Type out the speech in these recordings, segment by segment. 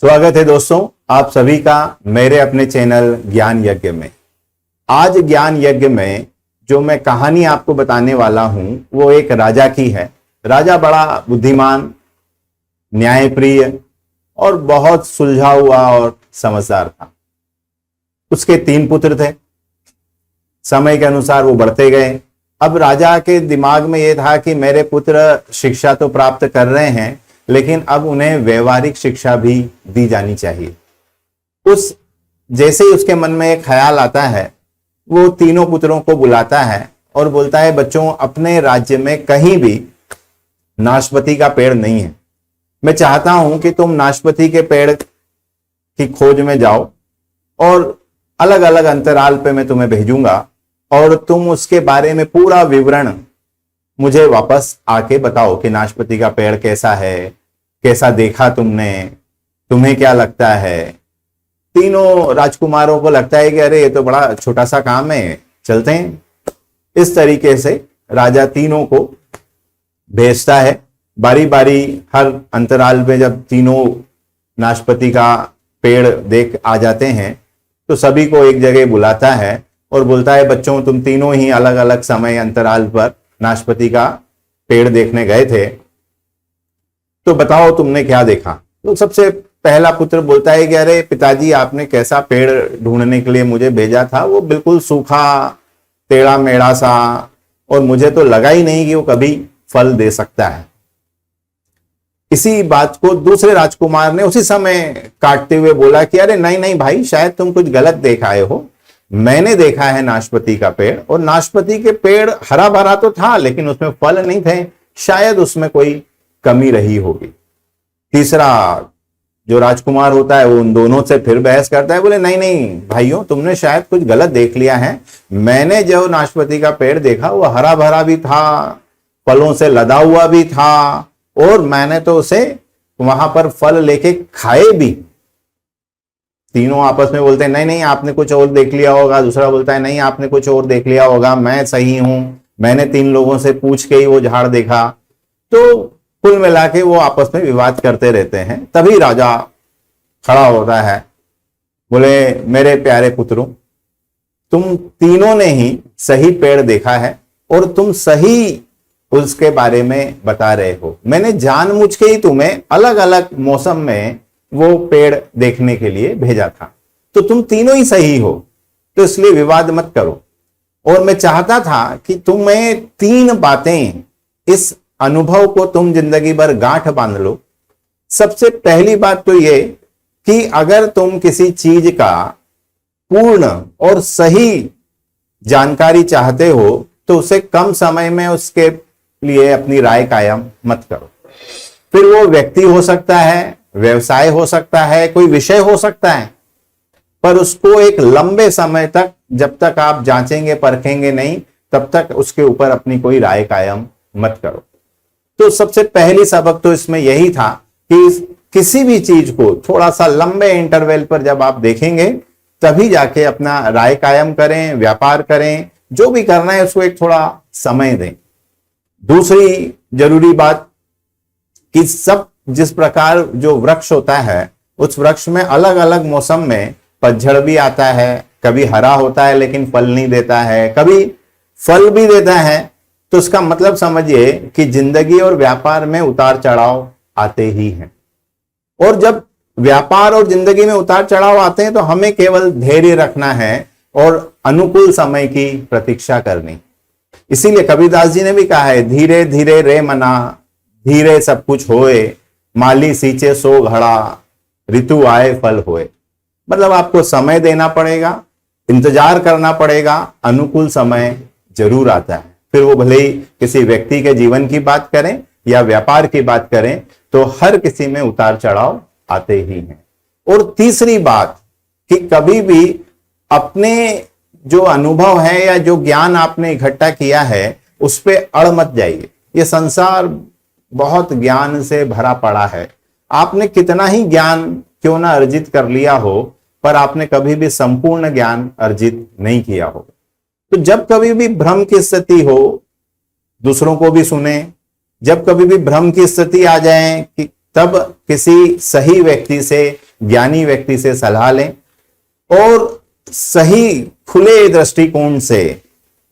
स्वागत है दोस्तों आप सभी का मेरे अपने चैनल ज्ञान यज्ञ में। आज ज्ञान यज्ञ में जो मैं कहानी आपको बताने वाला हूं वो एक राजा की है। राजा बड़ा बुद्धिमान, न्यायप्रिय और बहुत सुलझा हुआ और समझदार था। उसके 3 पुत्र थे। समय के अनुसार वो बढ़ते गए। अब राजा के दिमाग में ये था कि मेरे पुत्र शिक्षा तो प्राप्त कर रहे हैं, लेकिन अब उन्हें व्यवहारिक शिक्षा भी दी जानी चाहिए। जैसे ही उसके मन में एक ख्याल आता है, वो तीनों पुत्रों को बुलाता है और बोलता है, बच्चों, अपने राज्य में कहीं भी नाशपाती का पेड़ नहीं है। मैं चाहता हूं कि तुम नाशपाती के पेड़ की खोज में जाओ और अलग अलग अंतराल पे मैं तुम्हें भेजूंगा और तुम उसके बारे में पूरा विवरण मुझे वापस आके बताओ कि नाशपाती का पेड़ कैसा है, कैसा देखा तुमने, तुम्हें क्या लगता है। तीनों राजकुमारों को लगता है कि अरे ये तो बड़ा छोटा सा काम है, चलते हैं। इस तरीके से राजा तीनों को भेजता है। बारी बारी हर अंतराल में जब तीनों नाशपाती का पेड़ देख आ जाते हैं तो सभी को एक जगह बुलाता है और बोलता है, बच्चों, तुम तीनों ही अलग अलग समय अंतराल पर नाशपाती का पेड़ देखने गए थे, तो बताओ तुमने क्या देखा। तो सबसे पहला पुत्र बोलता है कि अरे पिताजी, आपने कैसा पेड़ ढूंढने के लिए मुझे भेजा था, वो बिल्कुल सूखा टेढ़ा मेढ़ा सा, और मुझे तो लगा ही नहीं कि वो कभी फल दे सकता है। इसी बात को दूसरे राजकुमार ने उसी समय काटते हुए बोला कि अरे नहीं नहीं भाई, शायद तुम कुछ गलत देख आए हो। मैंने देखा है नाशपाती का पेड़, और नाशपाती के पेड़ हरा भरा तो था लेकिन उसमें फल नहीं थे, शायद उसमें कोई कमी रही होगी। तीसरा जो राजकुमार होता है वो उन दोनों से फिर बहस करता है, बोले नहीं नहीं भाइयों, तुमने शायद कुछ गलत देख लिया है। मैंने जो नाशपाती का पेड़ देखा वो हरा भरा भी था, फलों से लदा हुआ भी था, और मैंने तो उसे वहां पर फल लेके खाए भी। तीनों आपस में बोलते हैं, नहीं नहीं, आपने कुछ और देख लिया होगा। दूसरा बोलता है, नहीं, आपने कुछ और देख लिया होगा, मैं सही हूं, मैंने 3 लोगों से पूछ के ही वो झाड़ देखा। तो कुल मिला के वो आपस में विवाद करते रहते हैं। तभी राजा खड़ा होता है, बोले, मेरे प्यारे पुत्रों, तुम तीनों ने ही सही पेड़ देखा है और तुम सही उसके बारे में बता रहे हो। मैंने जानबूझ के ही तुम्हें अलग अलग मौसम में वो पेड़ देखने के लिए भेजा था, तो तुम तीनों ही सही हो, तो इसलिए विवाद मत करो। और मैं चाहता था कि तुम्हें 3 बातें, इस अनुभव को तुम जिंदगी भर गांठ बांध लो। सबसे पहली बात तो ये कि अगर तुम किसी चीज का पूर्ण और सही जानकारी चाहते हो तो उसे कम समय में उसके लिए अपनी राय कायम मत करो। फिर वो व्यक्ति हो सकता है, व्यवसाय हो सकता है, कोई विषय हो सकता है, पर उसको एक लंबे समय तक, जब तक आप जांचेंगे परखेंगे नहीं, तब तक उसके ऊपर अपनी कोई राय कायम मत करो। तो सबसे पहली सबक तो इसमें यही था कि किसी भी चीज को थोड़ा सा लंबे इंटरवल पर जब आप देखेंगे तभी जाके अपना राय कायम करें, व्यापार करें, जो भी करना है उसको एक थोड़ा समय दें। दूसरी जरूरी बात कि सब जिस प्रकार जो वृक्ष होता है, उस वृक्ष में अलग अलग मौसम में पतझड़ भी आता है, कभी हरा होता है लेकिन फल नहीं देता है, कभी फल भी देता है। तो इसका मतलब समझिए कि जिंदगी और व्यापार में उतार चढ़ाव आते ही हैं, और जब व्यापार और जिंदगी में उतार चढ़ाव आते हैं तो हमें केवल धैर्य रखना है और अनुकूल समय की प्रतीक्षा करनी। इसीलिए कबीरदास जी ने भी कहा है, धीरे धीरे रे मना, धीरे सब कुछ होए, माली सींचे सो घड़ा, ऋतु आए फल होए। मतलब आपको समय देना पड़ेगा, इंतजार करना पड़ेगा, अनुकूल समय जरूर आता है। फिर वो भले ही किसी व्यक्ति के जीवन की बात करें या व्यापार की बात करें, तो हर किसी में उतार चढ़ाव आते ही हैं। और तीसरी बात कि कभी भी अपने जो अनुभव है या जो ज्ञान आपने इकट्ठा किया है उस पे अड़ मत जाइए। ये संसार बहुत ज्ञान से भरा पड़ा है। आपने कितना ही ज्ञान क्यों ना अर्जित कर लिया हो, पर आपने कभी भी संपूर्ण ज्ञान अर्जित नहीं किया होगा। तो जब कभी भी भ्रम की स्थिति हो, दूसरों को भी सुने। जब कभी भी भ्रम की स्थिति आ जाए कि तब किसी सही व्यक्ति से ज्ञानी व्यक्ति से सलाह लें और सही खुले दृष्टिकोण से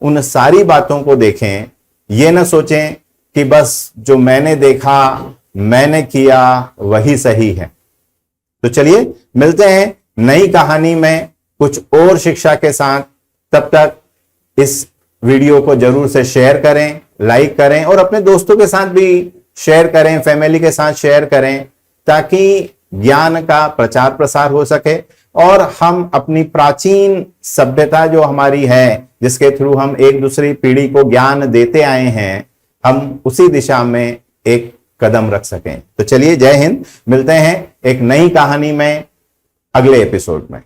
उन सारी बातों को देखें। ये ना सोचें कि बस जो मैंने देखा, मैंने किया, वही सही है। तो चलिए मिलते हैं नई कहानी में कुछ और शिक्षा के साथ। तब तक इस वीडियो को जरूर से शेयर करें, लाइक करें और अपने दोस्तों के साथ भी शेयर करें, फैमिली के साथ शेयर करें, ताकि ज्ञान का प्रचार प्रसार हो सके और हम अपनी प्राचीन सभ्यता जो हमारी है, जिसके थ्रू हम एक दूसरी पीढ़ी को ज्ञान देते आए हैं, हम उसी दिशा में एक कदम रख सकें। तो चलिए, जय हिंद। मिलते हैं एक नई कहानी में अगले एपिसोड में।